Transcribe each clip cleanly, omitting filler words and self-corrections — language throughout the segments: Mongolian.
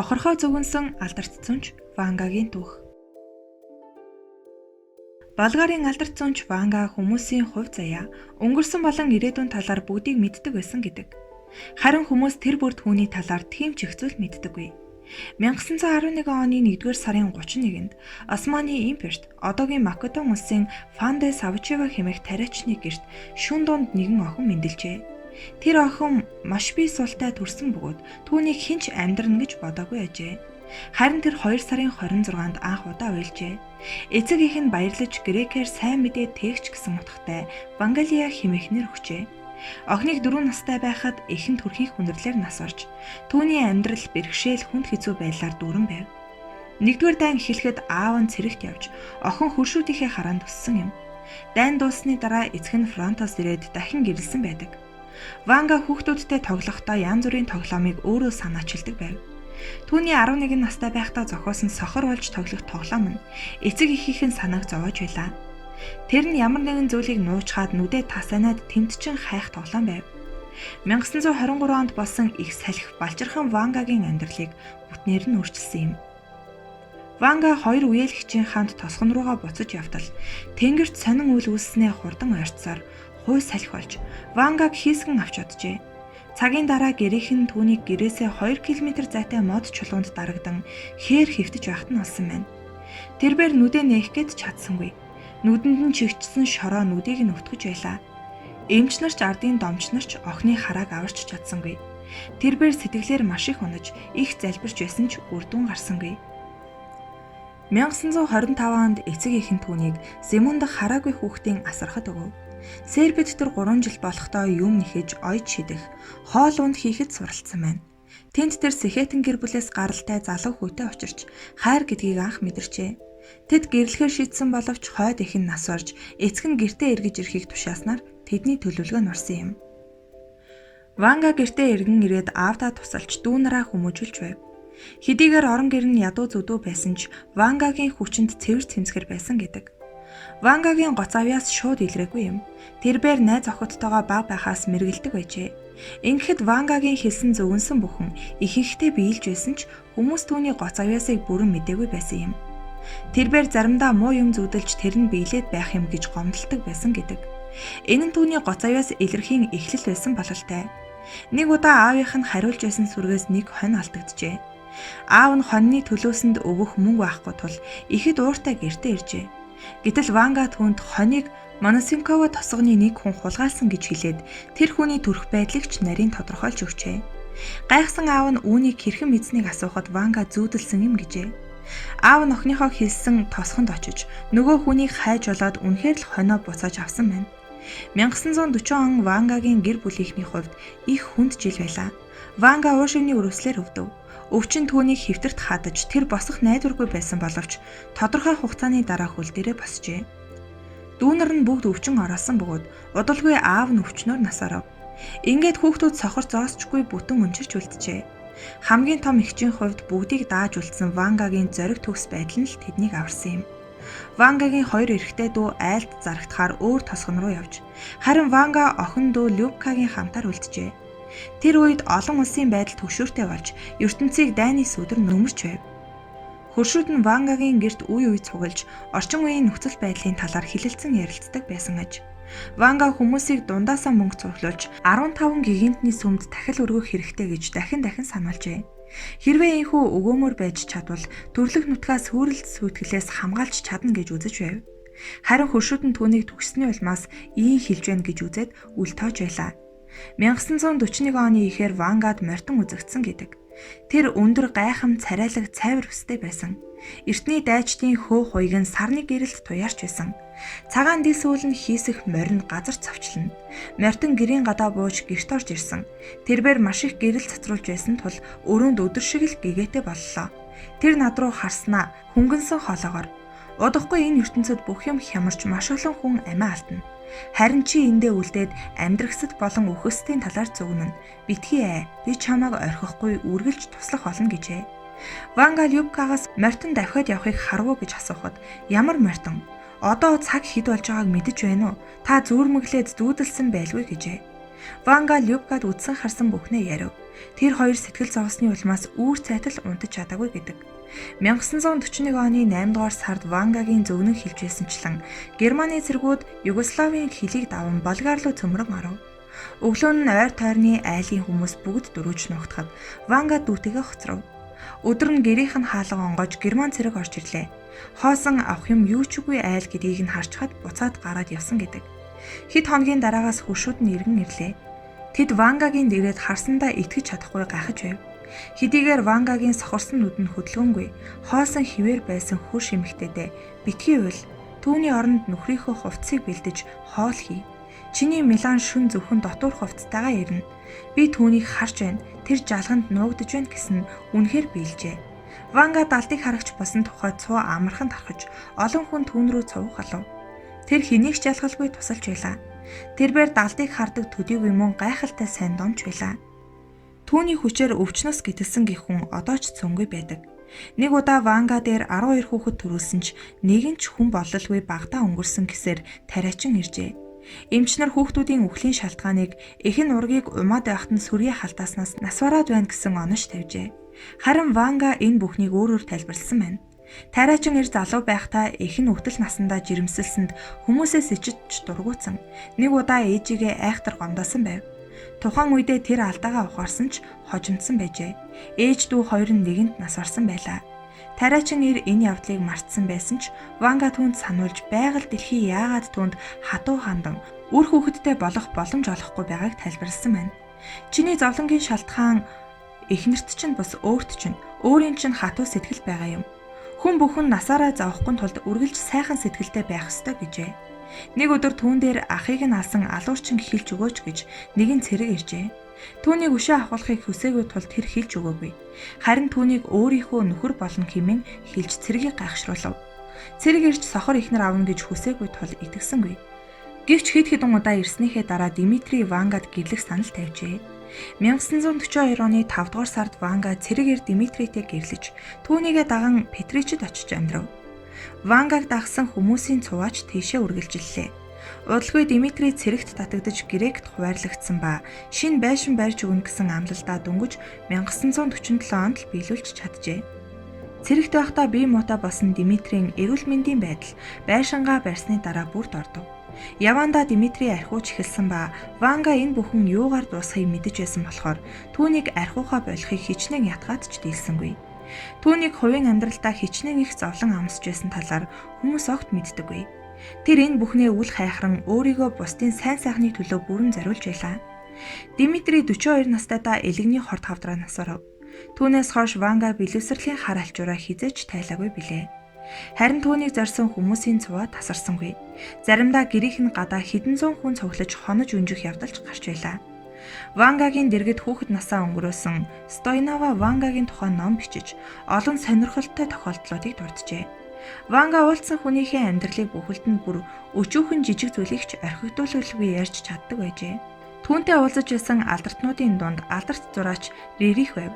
Цохорхой зүгэнсэн алдарт зүнч Вангагийн түүх. Болгарын алдарт зүнч Ванга хүмүүсийн хувь заяа, өнгөрсөн болон ирээдүйн талаар бүгдийг мэддэг байсан гэдэг. Харин хүмүүс тэр бүр түүний талаар тийм ч их зүйл мэддэггүй. 1911 оны 1-р сарын 31-нд Османы имперт одоогийн Македон улсын Фанде Савчева хэмээх тариачны гэрт шөнө дунд нэгэн охин мэндэлжээ. Тэр охин маш бие суултай төрсөн бөгөөд түүнийг хинч амьдрна гэж бодоогүй ажээ. Харин тэр 2 сарын 26-нд анх удаа уйлжээ. Эцэг их нь баярлаж грекээр сайн мэдээ тээгч гэсэн утгатай Вангалия хэмээх нэр өгчээ. Охиныг 4 настай байхад эхэн төрхийн хүндрэлээр нас орж түүний амьдрал бэрхшээл хүнд хэцүү байдлаар дүүрэн байв. 1-р дайн эхлэхэд аав нь цэрэгт явж охин хөршүүдийнхээ хараанд өссөн юм. Дайн дууссаны дараа эцэг нь фронтоос ирээд дахин гэрэлсэн байдаг. Ванга хүүхдүүдтэй тоглохдоо янз бүрийн тоглоомыг өөрөө санаачилдаг байв. Түүний 11 настай байхдаа зохиосон сохор болж тоглох тоглоом нь эцэг эхийнхэн санааг зовоож байлаа. Тэр нь ямар нэгэн зүйлийг нуучгаад нүдээ тасанаад тэмтчин хайх тоглоом байв. 1923 онд болсон их салхи балчирхан Вангагийн амьдралыг бүтнээр нь өөрчилсөн юм. Ванга 2 үеэлэгчийн хамт тосгон руугаа буцаж явтал тэнгэрт сонин үйл үүснээ хурдан ойртсоор хуй салхи болж Вангаг хийсгэн авч оджээ. Цагийн дараа гэрийнхэн түүнийг гэрээсээ 2 км зайтай мод чулуунд дарагдан хээр хэвтэж байхад нь олсон байна. Тэрбээр нүдээ нээх гээд чадсангүй. Нүдэнд нь чигчсэн шороо нүдийг нь өвтгөж байлаа. Эмч нарч ардын домч нарч охины харааг аварч чадсангүй. Тэрбээр сэтгэлээр маш их унаж их залбирч байсан ч үр дүн гарсангүй. 1925 онд эцэг эхэн түүнийг Земун дахь хараагүй хүүхдийн асархад өгөв. Сербид тэр 3 жил болохдоо юм нэхэж ойд шидэх, хоол унд хийхэд суралцсан байна. Тэнд тэр Сэхэтэн гэр бүлээс гаралтай залуу хүүтэй очирч хайр гэдгийг анх мэдэрчээ. Тэд гэрлэхээр шийдсэн боловч хойд ихэн нас орж эцэг нь гэртээ эргэж ирэхийг тушааснаар тэдний төлөвлөгөө нь орсон юм. Ванга гэртээ эргэн ирээд аавдаа тусалж дүү нараа хүмүүжүүлж байв. Хэдийгээр орон гэр нь ядуу зүдүү байсан ч Вангагийн хүчинд цэвэр цэмцгэр байсан гэдэг. Вангагийн гоц авьяас шууд илрээгүй юм. Тэрбээр найз охидтойгоо баг байхаас мэргэлдэг байжээ. Ингэхэд Вангагийн хэлсэн зөвөнсөн бүхэн ихэнхдээ биелж байсан ч хүмүүс түүний гоц авьяасыг бүрэн мэдээгүй байсан юм. Тэрбээр заримдаа муу юм зүудэлж тэр нь биелээд байх юм гэж гомдолдог байсан гэдэг. Энэ нь түүний гоц авьяас илэрхийн эхлэл байсан бололтой. Нэг удаа аавынх нь хариулж байсан сүргээс нэг хонь алдагджээ. Аав нь хоньны төлөөсөнд өгөх мөнгө байхгүй тул ихэд ууртай гэртээ иржээ. Гэтэл Ванга түүнд хоньыг Моносинкова тосгоны нэг хүн хулгайлсан гэж хэлээд тэр хүний төрөх байдлыг ч нарийн тодорхойлж өгчээ. Гайхсан аав нь үүнийг хэрхэн мэдсэнийг асуухад Ванга зүүдэлсэн юм гэжээ. Аав нь охиныхоо хэлсэн тосгонд очиж нөгөө хүнийг хайж болоод үнэхээр л хонио буцааж авсан байна. 1940 он Вангагийн гэр бүлийнхний хувьд их хүнд жил байлаа. Ванга уушигны өрөвслэр өвдөв. Өвчин түүнийг хэвтэрт хадаж тэр босох найдваргүй байсан боловч тодорхой хугацааны дараа хөл дээрээ босжээ. Дүүнер нь бүгд өвчин оросон бөгөөд удалгүй аав нь өвчнөөр нас оров. Ингээд хүүхдүүд сохор зоосчгүй бүтэн өнчирч үлджээ. Хамгийн том эгчийн хувьд бүгдийг дааж үлдсэн Вангагийн зориг төгс байдал нь л тэднийг аварсан юм. Вангагийн 2 эрэгтэй дүү айлд зарагдахаар өөр тосгон руу явж, харин Ванга охин дүү Любкагийн хамтаар үлджээ. Тэр үед олон улсын байдал түгшүүртэй болж ертөнцийг дайны сүдэр нөмөрч байв. Хөршүүд нь Вангагийн гэрт үе цугалж орчин үеийн нөхцөл байдлын талаар хэлэлцэн ярилцдаг байсан аж. Ванга хүмүүсийг дундаасаа мөнгө цуглуулж 15 гигантны сүмд дахил өргөх хэрэгтэй гэж дахин сануулжээ. Хэрвээ энэхүү өгөөмөр байж чадвал төрлөх нутгаас хүрэлт сүйтгэлээс хамгаалж чадна гэж үзэж байв. Харин хөршүүд нь түүнийг төгссөний улмаас ийм хэлж байна гэж үзээд үл тоож байлаа. 1941 оны ихээр Вангад морьтон үзэгдсэн гэдэг. Тэр өндөр гайхам царайлаг цайвар өстэй байсан. Эртний дайчдын хөөх хуйг нь сарны гэрэлд туяарч байсан. Цагаан дис үл нь хийсэх моринд газар цавчлана. Морьтон гэрийн гадаа бууж гэрт орж ирсэн. Тэрбээр маш их гэрэл цацруулж байсан тул өрөөнд өдөр шиг л гэгээтэй боллоо. Тэр над руу харснаа хөнгөнсөн хоолоогоор. Удахгүй энэ ертөнцид бүх юм хямарч маш олон хүн амиа алдна. Харин чи эндээ үлдээд амьдрахсад болон үхсдийн талаар зөвгөнөн. Битгий би чамайг орхихгүй үргэлж туслах болно гэжээ. Ванга Любкагаас морьтон давхиад явахыг харав уу гэж асуухад ямар морьтон? Одоо цаг хэд болж байгааг мэдэж байна уу? Та зүүрмэглээд дүүдэлсэн байлгүй гэжээ. Ванга Любкад үдсэн харсан бүхнээ ярив. Тэр хоёр сэтгэл зовсны улмаас үүр цайтал унтаж чадаагүй гэдэг. 1941 оны 8 дугаар сард Вангагийн зөвнөн хилжүүлсэнчлэн Германы цэргүүд Югославийн хилийг даван Болгар руу цөмрөн оров. Өглөө нь ойр тойрны айлын хүмүүс бүгд дөрүүж нугтахад Ванга дүүтэйгээ хоцров. Өдөр нь гэрийнх нь хаалга онгойж Герман цэрэг орж ирлээ. Хоосон авах юм юу ч үгүй айл гэдгийг нь харчхад буцаад гараад явсан гэдэг. Хэд хоногийн дараагаас хуршууд нь иргэн ирлээ. Тэд Вангагийн дэргэд харсандаа итгэж чадахгүй гайхаж байв. Хэдийгээр Вангагийн сохорсон нүд нь хөдөлгөөнгүй, хоосон хിവэр байсан хөрш эмэгтэйдээ битгий уйл түүний оронд нөхрийнхөө хувцсыг бэлдэж хоол хий. Чиний Милан шүн зөвхөн дотуур хувцтайгаа ирнэ. Би түүнийг харж байна. Тэр жалганд нуугдж байна гэсэн үнэхээр биелжээ. Ванга далдыг харагч болсон тухай цуу амархан тархаж олон хүн түүн рүү цувах алав. Тэр хэнийг ч ялгалгүй тусалж байлаа. Тэрбээр далдыг хардаг төдийгүй мөн гайхалтай сайн домч байлаа. Түүний хүчээр өвчнөс гítэлсэн гих хүн одоо ч цөнгүй байдаг. Нэг удаа Ванга дээр 12 хүүхэд төрүүлсэн ч нэг нь ч хүн бололгүй багтаа өнгөрсөн гэсээр тариачин иржээ. Эмчнэр хүүхдүүдийн үхлийн шалтгааныг эхэн ургийг умаад байхад нь сүрье халтааснаас нас бараад байна гэсэн онош тавьжээ. Харин Ванга энэ бүхнийг өөрөөр тайлбарласан байна. Тариачин ир залуу байхдаа эхэн өвтөл насандаа жирэмсэлсэнд хүмүүсээс ичиж дургуутсан. Нэг удаа ээжигээ айхтар гомдоосон байв. Тухайн үедээ тэр алдаагаа ухаарсан ч хожимдсан байжээ. Ээж дүү хоёр нь нэгэнт нас барсан байлаа. Тариачин ир энэ явдлыг мартсан байсан ч Ванга түүнд сануулж байгаль дэлхий яагаад түүнд хатуу хандам үр хүүхэдтэй болох боломж олохгүй байгааг тайлбарласан байна. Чиний зовлонгийн шалтгаан эхнэрт чинь бас өөрт чинь өөрийн чинь хатуу сэтгэл байгаа юм. Хүн бүхэн насаараа зовхгүй тулд үргэлж сайхан сэтгэлтэй байх ёстой гэжээ. Нэг өдөр түүн дээр ахыг нь алсан алуурчин хэлж өгөөч гэж нэгэн цэрэг иржээ. Түүнийг өшөө авахыг хүсээгүй тул тэр хэлж өгөөгүй. Харин түүнийг өөрийнхөө нөхөр болно хэмээн хэлж цэрэгийг гайхшруулв. Цэрэг ирж сохор ихнэр авна гэж хүсээгүй тул итгэсэнгүй. Гэвч хэд хэдэн удаа ирснийхээ дараа Дмитрий Вангад гэрлэх санал тавьжээ. 1942 оны 5 дугаар сард Ванга цэрэг ир Дмитрийтэй гэрлэж түүнийгээ даган Петричэд очиж амьдрав. Вангаг дагсан хүмүүсийн цуваач тийшээ үргэлжиллээ. Удалгүй Дмитрий цэрэгт татагдж Грект хуваарлагдсан ба шинэ байшин барьж өгнө гэсэн амлалтаа дөнгөж 1947 онд л биелүүлж чаджээ. Цэрэгт байхдаа бие муутай болсон Дмитрийн эрүүл мэндийн байдал байшингаа барьсны дараа бүрд ордов. Явандаа Дмитрий архиуч эхэлсэн ба Ванга энэ бүхэн юугаар дуусахыг мэдэж байсан болохоор түүнийг архиухаа болохыг хичнээн ятгаад ч дийлсэнгүй. Түүнийг хувийн амьдралдаа хичнээн их зовлон амсж байсан талаар хүмүүс огт мэддэггүй. Тэр энэ бүхнээ үл хайхран өөрийгөө бусдын сайн сайхны төлөө бүрэн зориулж байлаа. Дмитрий 42 настайдаа элэгний хорт хавдраа нас оров. Түүнээс хойш Ванга билүүсрэлийн хар алчуураа хизээч тайлаагүй билээ. Харин түүнийг зорьсон хүмүүсийн цуваа тасарсангүй. Заримдаа гэрийнх нь гадаа хэдэн зуун хүн цуглаж хонож өнжих явдалч гарч байлаа. Вангагийн дэргэд хүүхэд насаа өнгөрөөсөн Стоянова Вангагийн тухай ном бичиж олон сонирхолтой тохиолдлуудыг дурджээ. Ванга уулзсан хүнийхээ амьдралыг бүхэлд нь бүр өчүүхэн жижиг зүйлийг ч орхигдуулалгүй ярьж чаддаг байжээ. Түүнтэй уулзаж байсан алдартнуудын дунд алдарт зураач Рерих байв.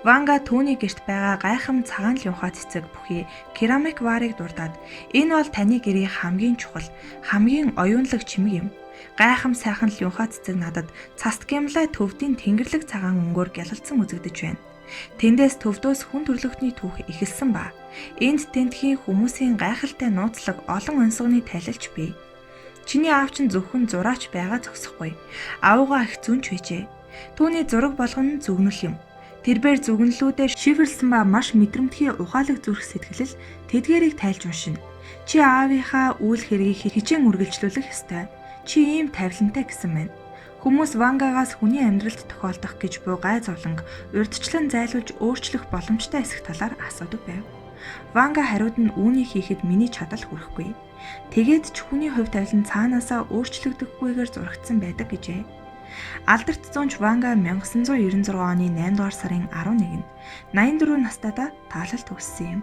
Ванга түүний гэрт байгаа гайхам цагаан лунхаа цэцэг бүхий керамик варыг дурдаад энэ бол таны гэрийн хамгийн чухал, хамгийн оюунлаг чимэг юм. Гайхам сайхан лунхаа цэцэг надад цаст гямлай төвдийн тэнгэрлэг цагаан өнгөөр гялалцсан үзэгдэж байна. Тэндээс төвдөөс хүн төрлөختний түүх эхэлсэн ба энд тентхийн хүмүүсийн гайхалтай нууцлаг олон онцгоны тайлалч бий. Чиний аав чинь зөвхөн зураач байгаа зогсохгүй. Аавгаа их зүнч байжээ. Түүний зураг болгоно нь зүгнэл юм. Тэрбээр зүгнэлүүдээр шифрлсэн ба маш мэдрэмтгий ухаалаг зүрх сэтгэлэл тэдгээрийг тайлж уншина. Чи аавынхаа үйл хэргийг хичээн үргэлжлүүлэх ёстой. Чи ийм тавилантай гэсэн мэн. Хүмүүс Вангагаас хүний амьдралд тохиолдох гэж буй гай зовлонг урьдчилан зайлуулж өөрчлөх боломжтой эсэх талаар асуудаг байв. Ванга хариуд нь үүнийг хийхэд миний чадал хүрэхгүй. Тэгээд ч хүний хувь тавилан цаанаасаа өөрчлөгдөхгүйгээр зурагдсан байдаг гэжээ. Алдарт зуунч Ванга 1996 оны 8 дугаар сарын 11-нд 84 настайдаа таалал төгссөн юм.